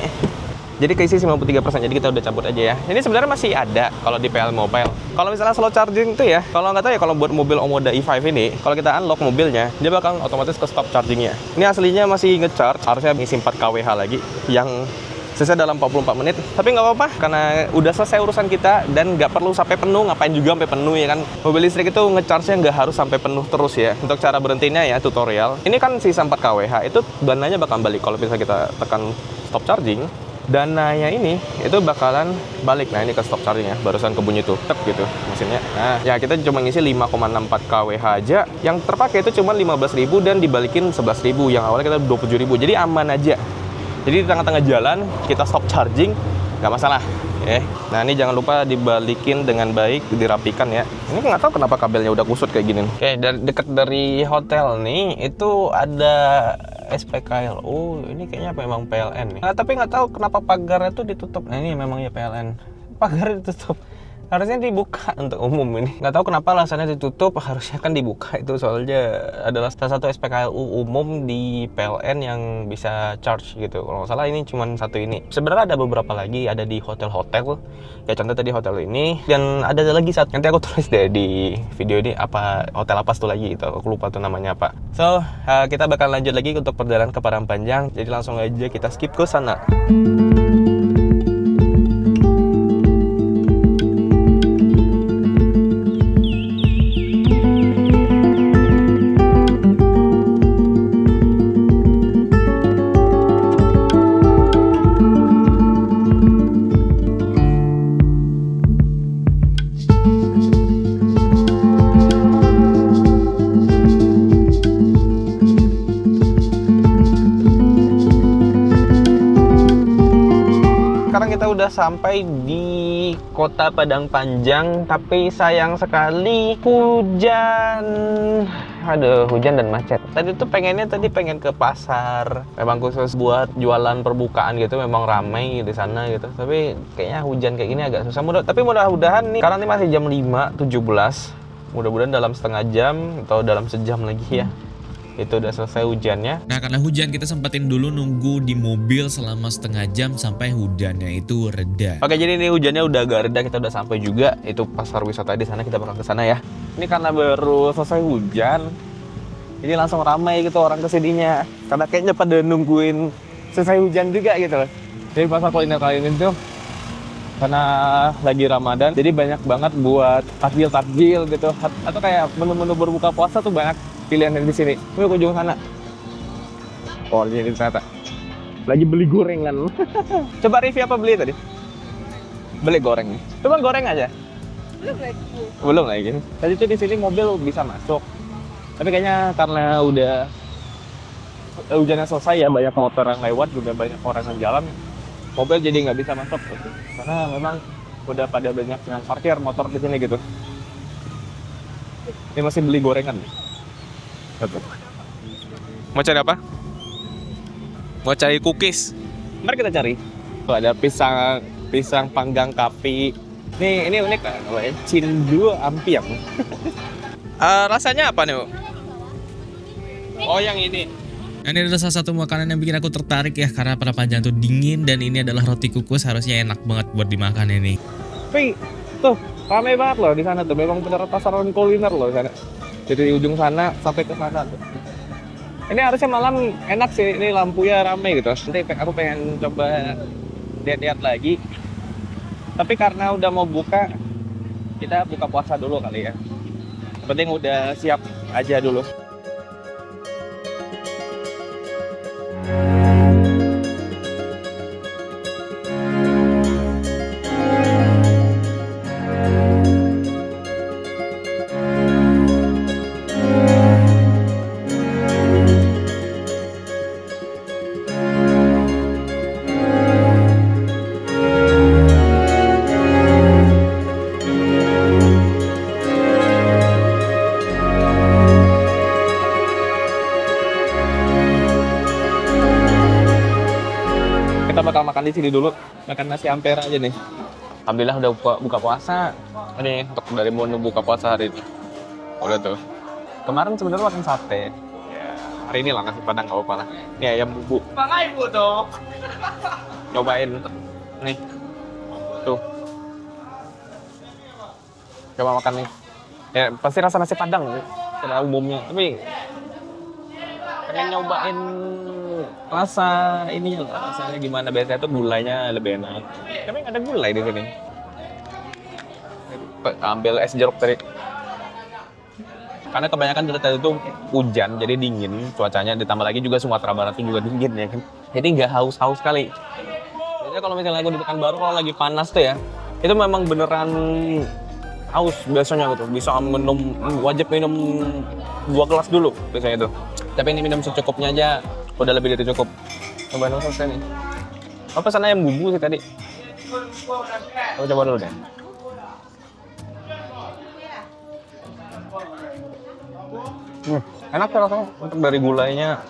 Jadi keisi 93%, jadi kita udah cabut aja ya. Ini sebenarnya masih ada kalau di PL Mobile. Kalau misalnya slow charging itu ya, kalau nggak tahu ya kalau buat mobil Omoda i5 ini, kalau kita unlock mobilnya, dia bakal otomatis ke stop chargingnya. Ini aslinya masih nge-charge, harusnya ngisi 4 kWh lagi. Yang selesai dalam 44 menit. Tapi nggak apa-apa, karena udah selesai urusan kita dan nggak perlu sampai penuh. Ngapain juga sampai penuh ya kan? Mobil listrik itu ngecharge-nya nggak harus sampai penuh terus ya. Untuk cara berhentinya ya tutorial. Ini kan sisa 4 kWh, itu dananya bakal balik kalau bisa kita tekan stop charging. Dananya ini itu bakalan balik. Nah ini ke stop charging ya, barusan kebunyi tuh tep gitu mesinnya. Nah ya kita cuma ngisi 5,64 kWh aja, yang terpakai itu cuma 15.000 dan dibalikin 11.000, yang awalnya kita 27.000, jadi aman aja. Jadi di tengah-tengah jalan kita stop charging nggak masalah. Nah ini jangan lupa dibalikin dengan baik, dirapikan ya. Ini nggak tahu kenapa kabelnya udah kusut kayak gini. Oke, dari dekat dari hotel nih itu ada SPKL. Oh ini kayaknya memang PLN nih. Nah, tapi nggak tahu kenapa pagarnya tuh ditutup. Nah ini memang ya PLN. Pagarnya ditutup. Harusnya dibuka untuk umum ini. Nggak tahu kenapa alasannya ditutup, harusnya kan dibuka itu soalnya adalah salah satu SPKLU umum di PLN yang bisa charge gitu. Kalau nggak salah ini cuma satu ini. Sebenarnya ada beberapa lagi, ada di hotel-hotel. Ya contoh tadi hotel ini, dan ada lagi satu. Nanti aku tulis deh di video ini apa hotel apa satu lagi itu. Aku lupa tuh namanya apa. So kita bakal lanjut lagi untuk perjalanan ke Padangpanjang. Jadi langsung aja kita skip ke sana. Udah sampai di kota Padangpanjang, tapi sayang sekali hujan. Aduh, hujan dan macet. Tadi tuh pengen ke pasar, memang khusus buat jualan perbukaan gitu, memang ramai di sana gitu. Tapi kayaknya hujan kayak gini agak susah. Tapi mudah-mudahan nih, karena ini masih jam 5.17, mudah-mudahan dalam setengah jam atau dalam sejam lagi ya itu udah selesai hujannya. Nah karena hujan kita sempetin dulu nunggu di mobil selama setengah jam sampai hujannya itu reda. Oke, jadi ini hujannya udah agak reda, kita udah sampai juga. Itu pasar wisata di sana, kita bakal ke sana ya. Ini karena baru selesai hujan, ini langsung ramai gitu orang kesininya. Karena kayaknya pada nungguin selesai hujan juga gitu. Jadi pasar kuliner kali ini tuh karena lagi Ramadan, jadi banyak banget buat takjil gitu. Atau kayak menu-menu berbuka puasa tuh banyak pilihan di sini. Ini ke ujung sana. Oh, ini ternyata lagi beli gorengan. Coba review apa beli tadi? Beli goreng. Coba goreng aja. Belum lagi. Tadi tuh di sini mobil bisa masuk. Tapi kayaknya karena udah hujannya selesai ya, banyak motor yang lewat, juga banyak orang yang jalan, mobil jadi nggak bisa masuk gitu. Karena memang udah pada banyak yang parkir motor di sini gitu. Ini masih beli gorengan nih. Mau cari apa? Mau cari cookies. Mari kita cari. Tuh ada pisang panggang kapi. Ini unik kan? Cindu ampiang. Rasanya apa nih, Bu? Oh, yang ini. Nah, ini adalah salah satu makanan yang bikin aku tertarik ya, karena Padangpanjang tuh dingin dan ini adalah roti kukus, harusnya enak banget buat dimakan ini. Tapi tuh ramai banget loh di sana tuh. Memang benar pasaran kuliner loh di sana. Jadi di ujung sana sampai ke sana tuh. Ini harusnya malam enak sih, ini lampunya ramai gitu. Nanti aku pengen coba lihat-lihat lagi. Tapi karena udah mau buka, kita buka puasa dulu kali ya. Yang penting udah siap aja dulu. Kita bakal makan di sini dulu, makan nasi ampera aja nih. Alhamdulillah udah buka puasa. Ini untuk dari menu buka puasa hari ini. Udah tuh. Kemarin sebenarnya makan sate. Ya, hari ini lah nasi padang nggak apa-apa lah. Ini ayam bumbu. Bang ibu dong. Cobain. Nih. Tuh. Coba makan nih. Ya pasti rasa nasi padang pada umumnya. Tapi pengen nyobain rasa ininya lah, rasanya gimana, biasanya tuh gulanya lebih enak. Tapi nggak ada gulai di sini. Ambil es jeruk tadi. Karena kebanyakan dari tadi itu hujan, jadi dingin cuacanya. Ditambah lagi juga Sumatera Barat itu juga dingin ya kan. Jadi nggak haus-haus sekali. Biasanya kalau misalnya aku di Pekanbaru kalau lagi panas tuh ya, itu memang beneran haus biasanya gitu. Bisa wajib minum 2 gelas dulu biasanya itu. Tapi ini minum secukupnya aja udah lebih dari cukup. Coba dong saya nih. Oh, pesan ayam bumbu sih tadi. Aku coba dulu deh. Enak sih rasanya. Untuk dari gulainya,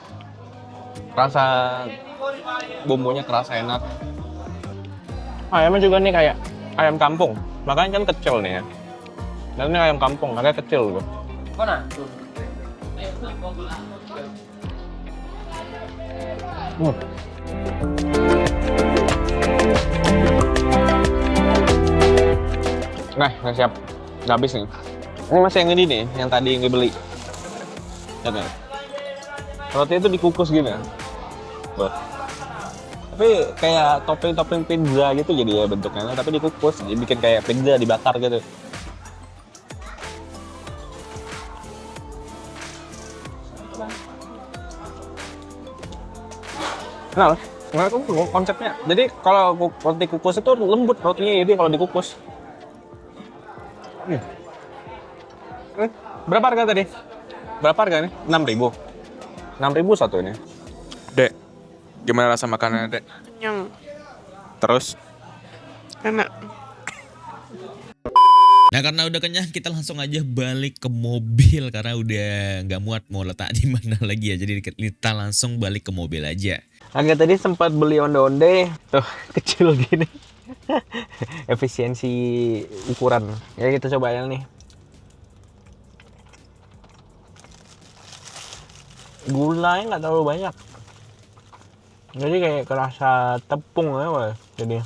rasa bumbunya kerasa enak. Ayamnya juga nih kayak ayam kampung, makanya kan kecil nih ya. Dan ini ayam kampung, makanya kecil loh. Nah, udah siap. Udah habis nih. Ini masih yang ini nih, yang tadi yang dibeli. Lihat nih. Roti itu dikukus gini ya. Tuh. Tapi kayak topping-topping pizza gitu jadi ya bentuknya, tapi dikukus, jadi bikin kayak pizza dibakar gitu. Nah, itu konsepnya. Jadi kalau roti kukus itu lembut rotinya, jadi kalau dikukus. Berapa harga tadi? Berapa harga ini? 6.000. 6.000 satu ini. Dek, gimana rasa makanannya, Dek? Kenyang. Terus? Enak. Nah karena udah kenyang kita langsung aja balik ke mobil karena udah nggak muat mau letak di mana lagi ya. Jadi kita langsung balik ke mobil aja. Agak tadi sempat beli onde-onde, tuh kecil gini. Efisiensi ukuran. Ya kita coba yang nih. Gulanya nggak terlalu banyak. Jadi kayak kerasa tepung ya, Wak. Jadi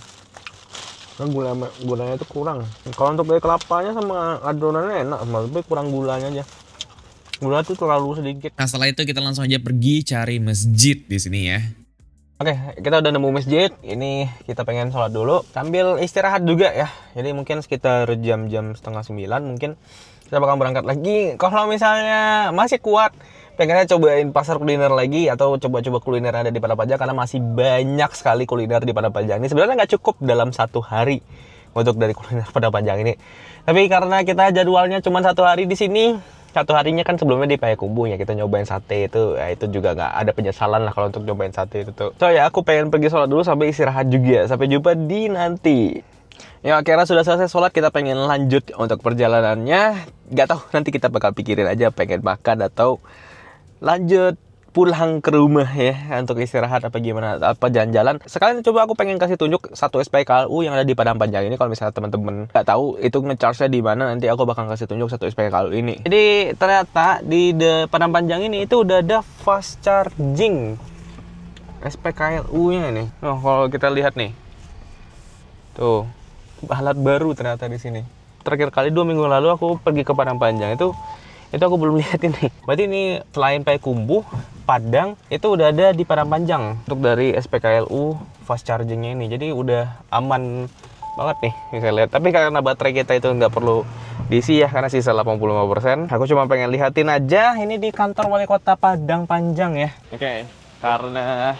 gulanya itu kurang. Kalau untuk dari kelapanya sama adonannya enak, tapi kurang gulanya aja. Gula tuh terlalu sedikit. Nah setelah itu kita langsung aja pergi cari masjid di sini ya. Oke, kita udah nemu masjid. Ini kita pengen sholat dulu sambil istirahat juga ya. Jadi mungkin sekitar jam-jam 8:30 mungkin kita bakal berangkat lagi. Kalau misalnya masih kuat, pengennya cobain pasar kuliner lagi atau coba-coba kuliner yang ada di Padang karena masih banyak sekali kuliner di Padang ini. Sebenarnya nggak cukup dalam 1 hari untuk dari kuliner Padang ini. Tapi karena kita jadwalnya cuma 1 hari di sini, 1 harinya kan sebelumnya di Payakumbuh ya, kita nyobain sate itu, ya itu juga nggak ada penyesalan lah kalau untuk nyobain sate itu tuh. So ya aku pengen pergi sholat dulu sampai istirahat juga. Sampai jumpa di nanti. Ya akhirnya sudah selesai sholat, kita pengen lanjut untuk perjalanannya. Nggak tahu, nanti kita bakal pikirin aja pengen makan atau lanjut pulang ke rumah ya untuk istirahat apa gimana, apa jalan-jalan. Sekalian coba aku pengen kasih tunjuk satu SPKLU yang ada di Padang Panjang ini. Kalau misalnya teman-teman nggak tahu itu ngecharge-nya di mana, nanti aku bakal kasih tunjuk satu SPKLU ini. Jadi ternyata di Padang Panjang ini itu udah ada fast charging SPKLU-nya nih. Oh, kalau kita lihat nih, tuh alat baru ternyata di sini. Terakhir kali 2 minggu lalu aku pergi ke Padang Panjang itu aku belum lihat ini. Berarti ini selain Payakumbuh, Padang itu udah ada di Padang Panjang untuk dari SPKLU fast chargingnya ini. Jadi udah aman banget nih bisa lihat. Tapi karena baterai kita itu nggak perlu diisi ya karena sisa 85%. Aku cuma pengen lihatin aja ini di kantor wali kota Padang Panjang ya. Oke, karena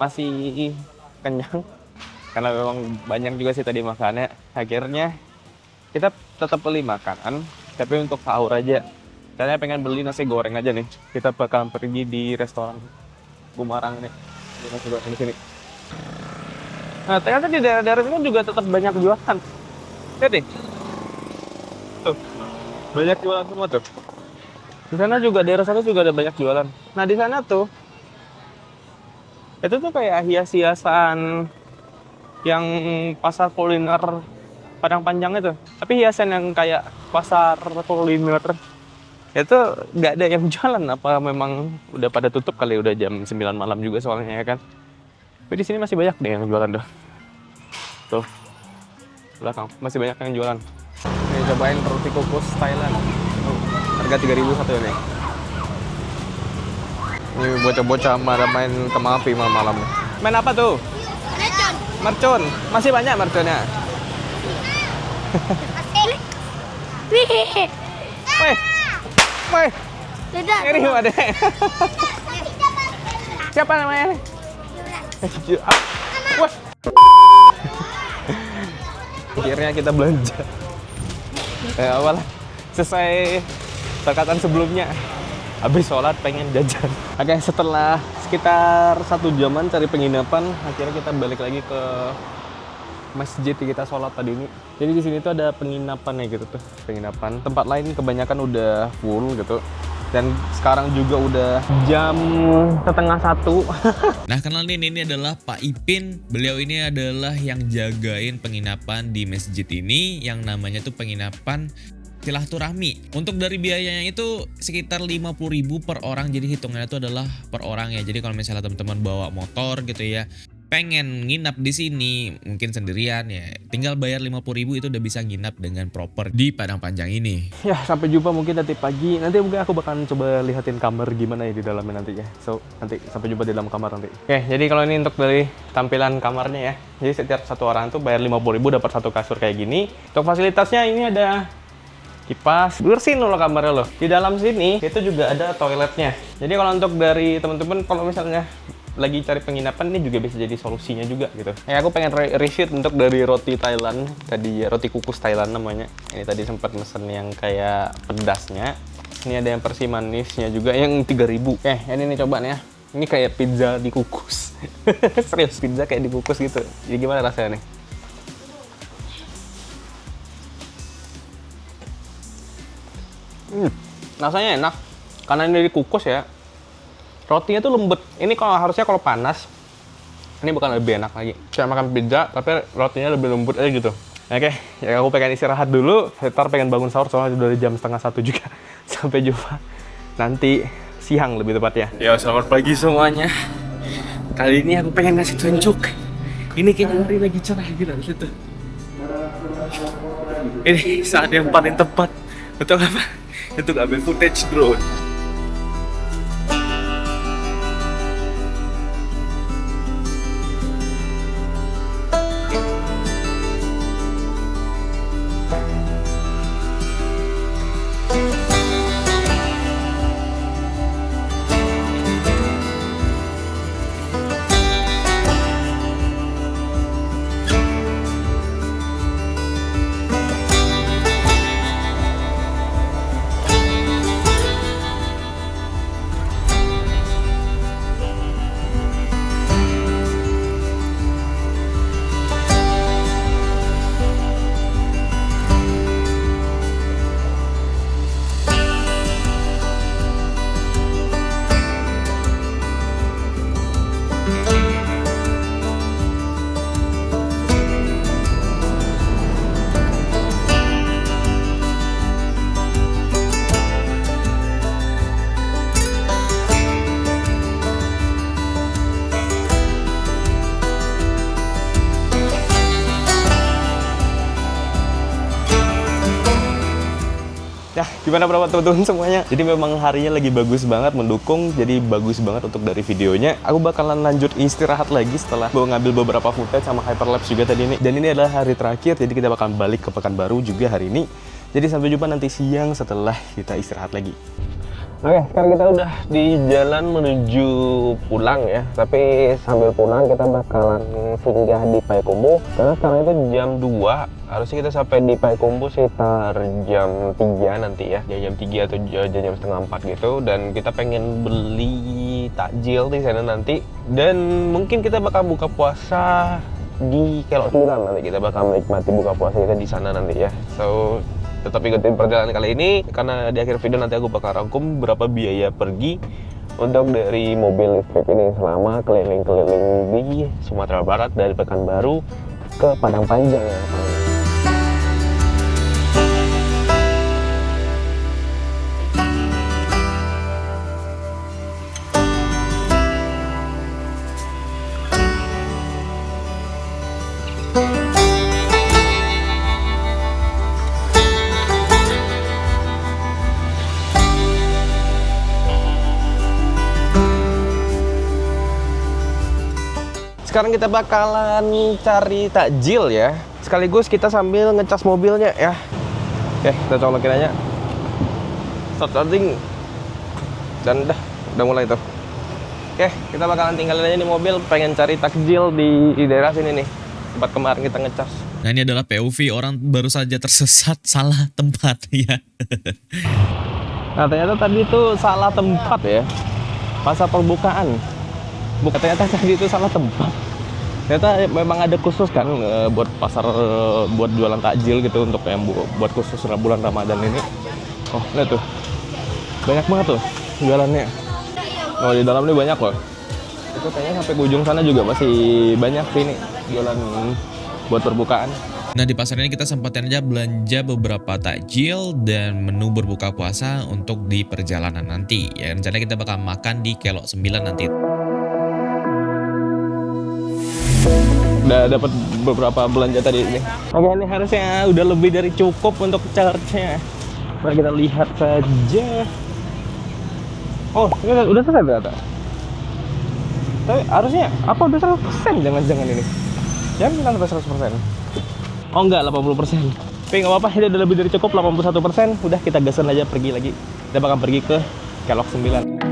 masih kenyang karena memang banyak juga sih tadi makannya. Akhirnya kita tetap beli makanan, tapi untuk sahur aja. Saya pengen beli nasi goreng aja nih. Kita bakal pergi di restoran Bumarang nih. Di nasi goreng di sini. Nah, ternyata di daerah-daerah ini juga tetap banyak jualan. Lihat nih. Tuh. Banyak jualan semua tuh. Di sana juga, daerah sana juga ada banyak jualan. Nah, di sana tuh itu tuh kayak hias-hiasan yang pasar kuliner Padang Panjang itu. Tapi hiasan yang kayak pasar kuliner itu nggak ada yang jualan. Apa memang udah pada tutup kali, udah jam 9 malam juga soalnya ya kan. Tapi di sini masih banyak deh yang jualan tuh. Tuh. Belakang masih banyak yang jualan. Nih cobain roti kukus Thailand. Tuh, harga 3.000 satu ini. Ini bocah-bocah pada main kemang api malam-malam. Main apa tuh? Mercon. Mercon. Masih banyak merconnya. Asik. Wih. Weh. Weh. Tidak. Ini ada. Siapa namanya? Wah. Akhirnya kita belanja. Awal selesai perkataan sebelumnya. Habis sholat pengen jajan. Oke, setelah sekitar 1 jaman cari penginapan, akhirnya kita balik lagi ke masjid kita sholat tadi ini. Jadi di sini tuh ada penginapan ya gitu tuh, penginapan. Tempat lain kebanyakan udah full gitu. Dan sekarang juga udah jam setengah 1. Nah, kenalin ini adalah Pak Ipin. Beliau ini adalah yang jagain penginapan di masjid ini yang namanya tuh penginapan Silaturahmi. Untuk dari biayanya itu sekitar 50.000 per orang. Jadi hitungannya itu adalah per orang ya. Jadi kalau misalnya teman-teman bawa motor gitu ya, pengen nginap di sini mungkin sendirian ya, tinggal bayar 50.000 itu udah bisa nginap dengan proper di Padang Panjang ini. Ya, sampai jumpa mungkin nanti pagi. Nanti mungkin aku bakalan coba lihatin kamar gimana ya di dalamnya nanti ya. So, nanti sampai jumpa di dalam kamar nanti. Oke, jadi kalau ini untuk dari tampilan kamarnya ya. Jadi setiap satu orang tuh bayar 50.000 dapat satu kasur kayak gini. Untuk fasilitasnya ini ada kipas, bersihin loh kamarnya loh. Di dalam sini itu juga ada toiletnya. Jadi kalau untuk dari teman-teman kalau misalnya lagi cari penginapan, ini juga bisa jadi solusinya juga gitu. Ya, aku pengen review untuk dari roti Thailand tadi ya, roti kukus Thailand namanya. Ini tadi sempat mesen yang kayak pedasnya. Ini ada yang versi manisnya juga yang 3.000. Ini nih coba nih ya. Ini kayak pizza dikukus. Serius, pizza kayak dikukus gitu. Jadi gimana rasanya nih? Rasanya enak karena ini dikukus ya. Rotinya tuh lembut. Ini kalau harusnya kalau panas ini bukan lebih enak lagi. Saya makan pizza tapi rotinya lebih lembut aja gitu. Oke, ya aku pengen istirahat dulu. Ntar pengen bangun sahur soalnya udah jam setengah 1 juga. Sampai jumpa nanti siang lebih tepatnya. Ya, selamat pagi semuanya. Kali ini aku pengen ngasih tunjuk. Ini kayaknya hari lagi cerah gitu situ. Ini saat yang paling tepat untuk apa? Untuk ambil footage drone. Ya, gimana teman-teman semuanya? Jadi memang harinya lagi bagus banget, mendukung. Jadi bagus banget untuk dari videonya. Aku bakalan lanjut istirahat lagi setelah ngambil beberapa footage sama hyperlapse juga tadi ini. Dan ini adalah hari terakhir, jadi kita bakalan balik ke Pekanbaru juga hari ini. Jadi sampai jumpa nanti siang setelah kita istirahat lagi. Oke, sekarang kita udah di jalan menuju pulang ya. Tapi sambil pulang kita bakalan singgah di Payakumbuh. Karena sekarang itu jam 2. Harusnya kita sampai di Payakumbuh sekitar jam 3 nanti ya. Jam 3 atau jam setengah 4 gitu. Dan kita pengen beli takjil di sana nanti. Dan mungkin kita bakal buka puasa di Kelok 9 nanti. Kita bakal menikmati buka puasa kita di sana nanti ya. So, tetap ikutin perjalanan kali ini karena di akhir video nanti aku bakal rangkum berapa biaya pergi untuk dari mobil listrik ini selama keliling-keliling di Sumatera Barat dari Pekanbaru ke Padang Panjang ya. Sekarang kita bakalan cari takjil ya. Sekaligus kita sambil ngecas mobilnya ya. Oke, kita colokin aja. Start charging. Dan udah mulai tuh. Oke, kita bakalan tinggalin aja di mobil. Pengen cari takjil di daerah sini nih, tempat kemarin kita ngecas. Nah ini adalah POV orang baru saja tersesat salah tempat ya. Nah ternyata tadi itu salah tempat ya. Pasar perbukaan. Ternyata tadi itu salah tempat. Ternyata memang ada khusus kan buat pasar, buat jualan takjil gitu, untuk yang buat khusus bulan Ramadan ini. Oh lihat tuh, banyak banget tuh jualannya. Oh di dalam ini banyak loh. Itu kayaknya sampai ke ujung sana juga masih banyak sih ini jualan buat perbukaan. Nah di pasar ini kita sempatin aja belanja beberapa takjil dan menu berbuka puasa untuk di perjalanan nanti. Ya rencananya kita bakal makan di Kelok 9 nanti. Udah dapat beberapa belanja tadi ini. Oke, ini harusnya udah lebih dari cukup untuk charge-nya. Mari kita lihat saja. Oh, ini udah selesai ternyata. Tapi harusnya apa udah 100%? Jangan-jangan ini. Jangan sampai 100%. Oh enggak, 80%. Tapi nggak apa-apa, ini udah lebih dari cukup, 81%. Udah kita gasan aja pergi lagi. Kita bakal pergi ke Kelok 9.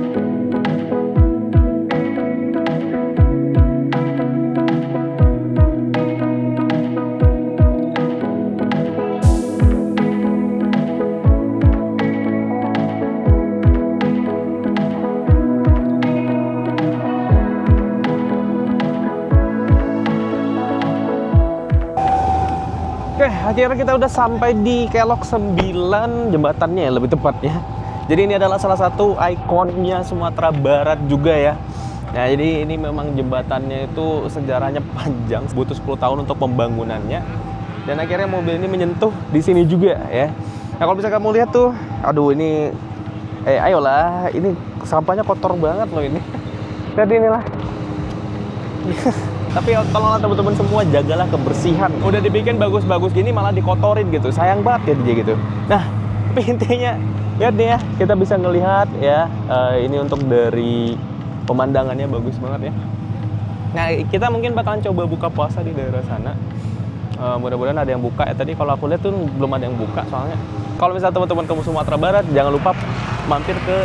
Oke, akhirnya kita udah sampai di Kelok 9, jembatannya ya, lebih tepatnya. Jadi ini adalah salah satu ikonnya Sumatera Barat juga ya. Nah, jadi ini memang jembatannya itu sejarahnya panjang, butuh 10 tahun untuk pembangunannya. Dan akhirnya mobil ini menyentuh di sini juga ya. Nah, kalau bisa kamu lihat tuh, aduh ini, ayolah, ini sampahnya kotor banget loh ini. Lihat inilah. Tapi tolonglah teman-teman semua, jagalah kebersihan. Udah dibikin bagus-bagus gini malah dikotorin gitu. Sayang banget ya dia gitu. Nah, tapi intinya lihat deh ya, kita bisa ngelihat ya, ini untuk dari pemandangannya bagus banget ya. Nah, kita mungkin bakalan coba buka puasa di daerah sana. Mudah-mudahan ada yang buka ya. Tadi kalau aku lihat tuh belum ada yang buka soalnya. Kalau misalnya teman-teman ke Sumatera Barat, jangan lupa mampir ke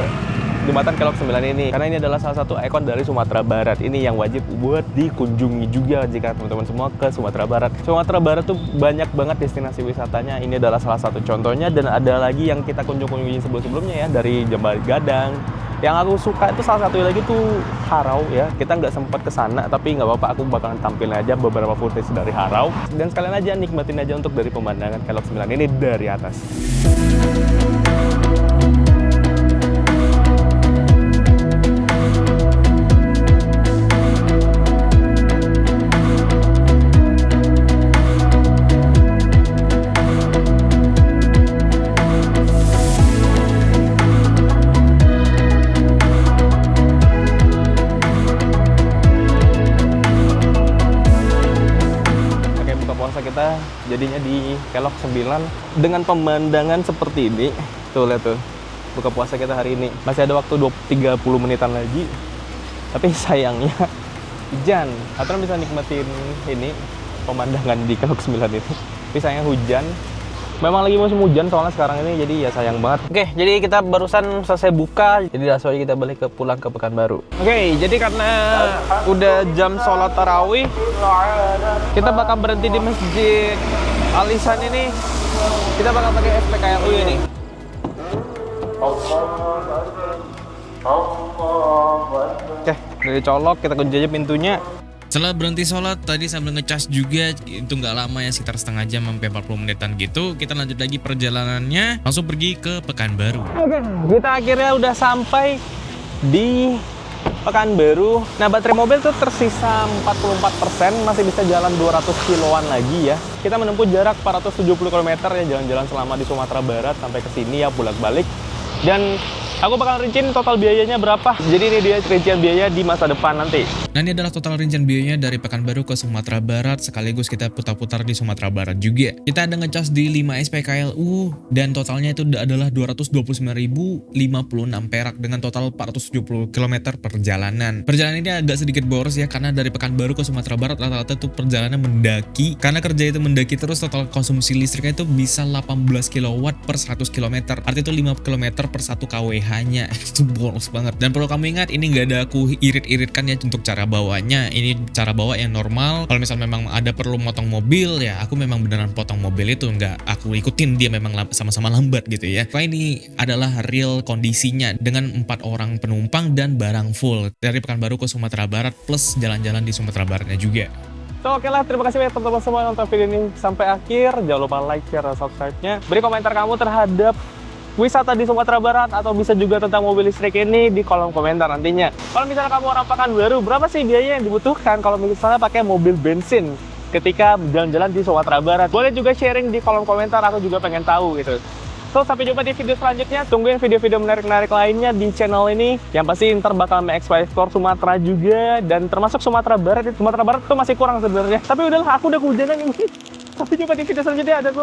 Jembatan Kelok 9 ini, karena ini adalah salah satu ikon dari Sumatera Barat. Ini yang wajib buat dikunjungi juga jika teman-teman semua ke Sumatera Barat. Sumatera Barat tuh banyak banget destinasi wisatanya. Ini adalah salah satu contohnya, dan ada lagi yang kita kunjungi sebelum-sebelumnya ya, dari Jembatan Gadang. Yang aku suka itu salah satu lagi tuh Harau ya. Kita nggak sempat ke sana, tapi nggak apa-apa, aku bakalan tampilin aja beberapa footage dari Harau. Dan sekalian aja nikmatin aja untuk dari pemandangan Kelok 9 ini dari atas. Kita jadinya di Kelok 9 dengan pemandangan seperti ini. Tuh lihat tuh, buka puasa kita hari ini masih ada waktu 30 menitan lagi, tapi sayangnya hujan. Aturan bisa nikmatin ini pemandangan di Kelok 9 ini, tapi sayangnya hujan. Memang lagi musim hujan soalnya sekarang ini, jadi ya sayang banget. Oke, jadi kita barusan selesai buka, jadi langsung aja kita balik pulang ke Pekanbaru. Oke, jadi karena udah jam sholat tarawih, kita bakal berhenti di Masjid Al-Ihsan ini. Kita bakal pakai SPKLU ini. Oke, dari colok kita kunci aja pintunya. Setelah berhenti sholat tadi sambil ngecas juga, itu nggak lama ya, sekitar setengah jam sampai 40 menitan gitu. Kita lanjut lagi perjalanannya, langsung pergi ke Pekanbaru. Oke, kita akhirnya udah sampai di Pekanbaru. Nah, baterai mobil tuh tersisa 44%, masih bisa jalan 200 kiloan lagi ya. Kita menempuh jarak 470 km ya, jalan-jalan selama di Sumatera Barat sampai ke sini ya, bolak-balik. Dan aku bakal rinciin total biayanya berapa. Jadi ini dia rincian biaya di masa depan nanti. Nah, ini adalah total rincian biayanya dari Pekanbaru ke Sumatera Barat, sekaligus kita putar-putar di Sumatera Barat juga. Kita ada ngecas di 5 SPKLU dan totalnya itu adalah 229.056 perak dengan total 470 km perjalanan. Perjalanan ini agak sedikit boros ya, karena dari Pekanbaru ke Sumatera Barat rata-rata tuh perjalanan mendaki. Karena kerja itu mendaki terus, total konsumsi listriknya itu bisa 18 kW per 100 km. Artinya itu 5 km per 1 kWh-nya. Itu boros banget. Dan perlu kamu ingat, ini nggak ada aku irit-iritkan ya untuk cara bawanya. Ini cara bawa yang normal. Kalau misal memang ada perlu motong mobil, ya aku memang beneran potong mobil itu, nggak aku ikutin dia memang sama-sama lambat gitu ya. Karena ini adalah real kondisinya dengan 4 orang penumpang dan barang full dari Pekanbaru ke Sumatera Barat plus jalan-jalan di Sumatera Baratnya juga. So, oke lah, terima kasih banyak teman-teman semua yang nonton video ini sampai akhir. Jangan lupa like, share, dan subscribe-nya. Beri komentar kamu terhadap wisata di Sumatera Barat atau bisa juga tentang mobil listrik ini di kolom komentar nantinya. Kalau misalnya kamu orang Pekanbaru, berapa sih biaya yang dibutuhkan kalau misalnya pakai mobil bensin ketika jalan-jalan di Sumatera Barat? Boleh juga sharing di kolom komentar, aku juga pengen tahu gitu. So, sampai jumpa di video selanjutnya. Tungguin video-video menarik-menarik lainnya di channel ini. Yang pasti ntar bakal mengeksplor Sumatera juga, dan termasuk Sumatera Barat. Sumatera Barat tuh masih kurang sebenarnya. Tapi udahlah, aku udah kehujanan ini. Sampai jumpa di video selanjutnya. Dan